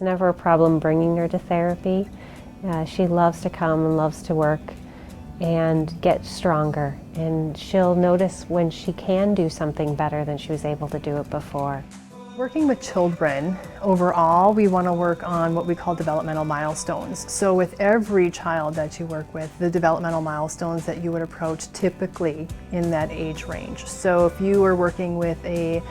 It's never a problem bringing her to therapy. She loves to come and loves to work and get stronger, and she'll notice when she can do something better than she was able to do it before. Working with children, overall, we want to work on what we call developmental milestones. So with every child that you work with, the developmental milestones that you would approach typically in that age range. So if you were working with a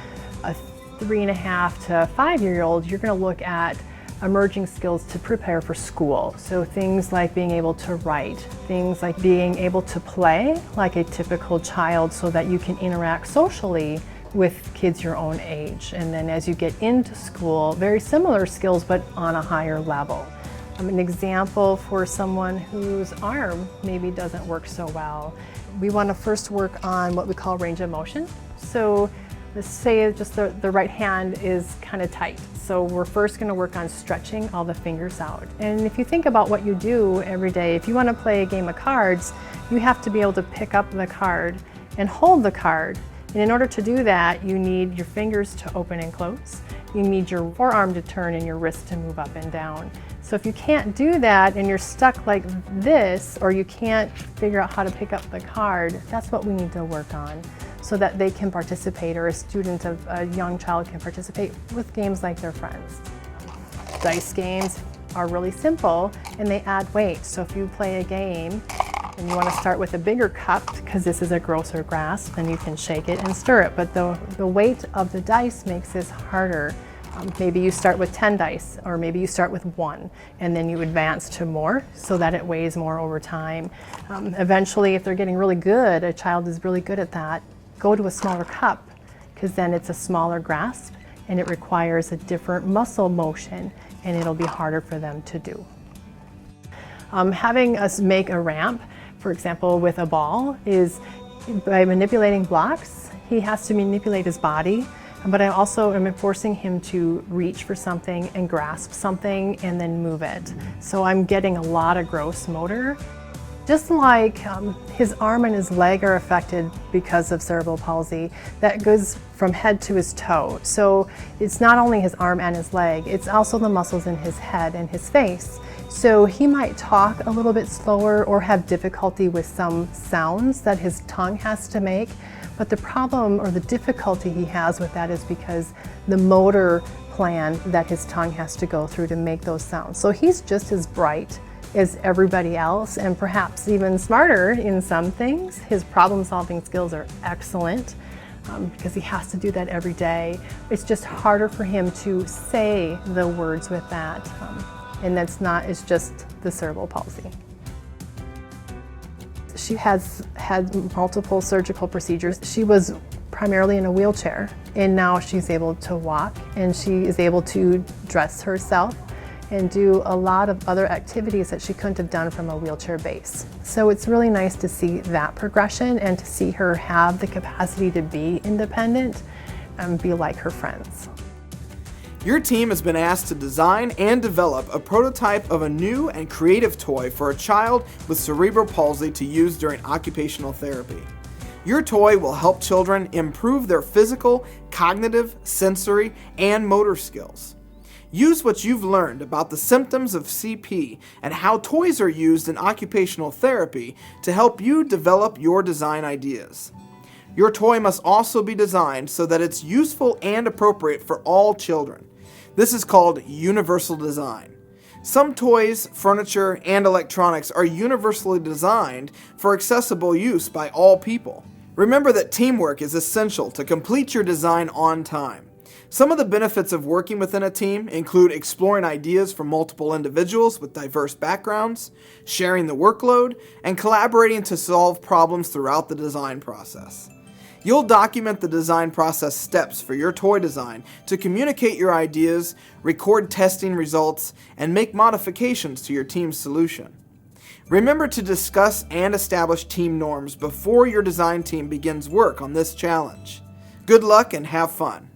3.5 to 5-year-old, you're going to look at emerging skills to prepare for school. So things like being able to write, things like being able to play like a typical child so that you can interact socially with kids your own age. And then as you get into school, very similar skills but on a higher level. An example for someone whose arm maybe doesn't work so well, we want to first work on what we call range of motion. So let's say just the right hand is kind of tight. So we're first going to work on stretching all the fingers out. And if you think about what you do every day, if you want to play a game of cards, you have to be able to pick up the card and hold the card. And in order to do that, you need your fingers to open and close. You need your forearm to turn and your wrist to move up and down. So if you can't do that and you're stuck like this, or you can't figure out how to pick up the card, that's what we need to work on so that they can participate, or a student of a young child can participate with games like their friends. Dice games are really simple and they add weight. So if you play a game and you want to start with a bigger cup, because this is a grosser grasp, then you can shake it and stir it. But the weight of the dice makes this harder. Maybe you start with 10 dice, or maybe you start with 1, and then you advance to more so that it weighs more over time. Eventually, if they're getting really good, a child is really good at that, go to a smaller cup, because then it's a smaller grasp and it requires a different muscle motion, and it'll be harder for them to do. Having us make a ramp, for example, with a ball, is by manipulating blocks. He has to manipulate his body, but I also am forcing him to reach for something and grasp something and then move it. So I'm getting a lot of gross motor. Just like his arm and his leg are affected because of cerebral palsy, that goes from head to his toe. So it's not only his arm and his leg, it's also the muscles in his head and his face. So he might talk a little bit slower or have difficulty with some sounds that his tongue has to make. But the problem or the difficulty he has with that is because the motor plan that his tongue has to go through to make those sounds. So he's just as bright as everybody else, and perhaps even smarter in some things. His problem-solving skills are excellent because he has to do that every day. It's just harder for him to say the words with that, and it's just the cerebral palsy. She has had multiple surgical procedures. She was primarily in a wheelchair, and now she's able to walk, and she is able to dress herself and do a lot of other activities that she couldn't have done from a wheelchair base. So it's really nice to see that progression and to see her have the capacity to be independent and be like her friends. Your team has been asked to design and develop a prototype of a new and creative toy for a child with cerebral palsy to use during occupational therapy. Your toy will help children improve their physical, cognitive, sensory, and motor skills. Use what you've learned about the symptoms of CP and how toys are used in occupational therapy to help you develop your design ideas. Your toy must also be designed so that it's useful and appropriate for all children. This is called universal design. Some toys, furniture, and electronics are universally designed for accessible use by all people. Remember that teamwork is essential to complete your design on time. Some of the benefits of working within a team include exploring ideas from multiple individuals with diverse backgrounds, sharing the workload, and collaborating to solve problems throughout the design process. You'll document the design process steps for your toy design to communicate your ideas, record testing results, and make modifications to your team's solution. Remember to discuss and establish team norms before your design team begins work on this challenge. Good luck and have fun!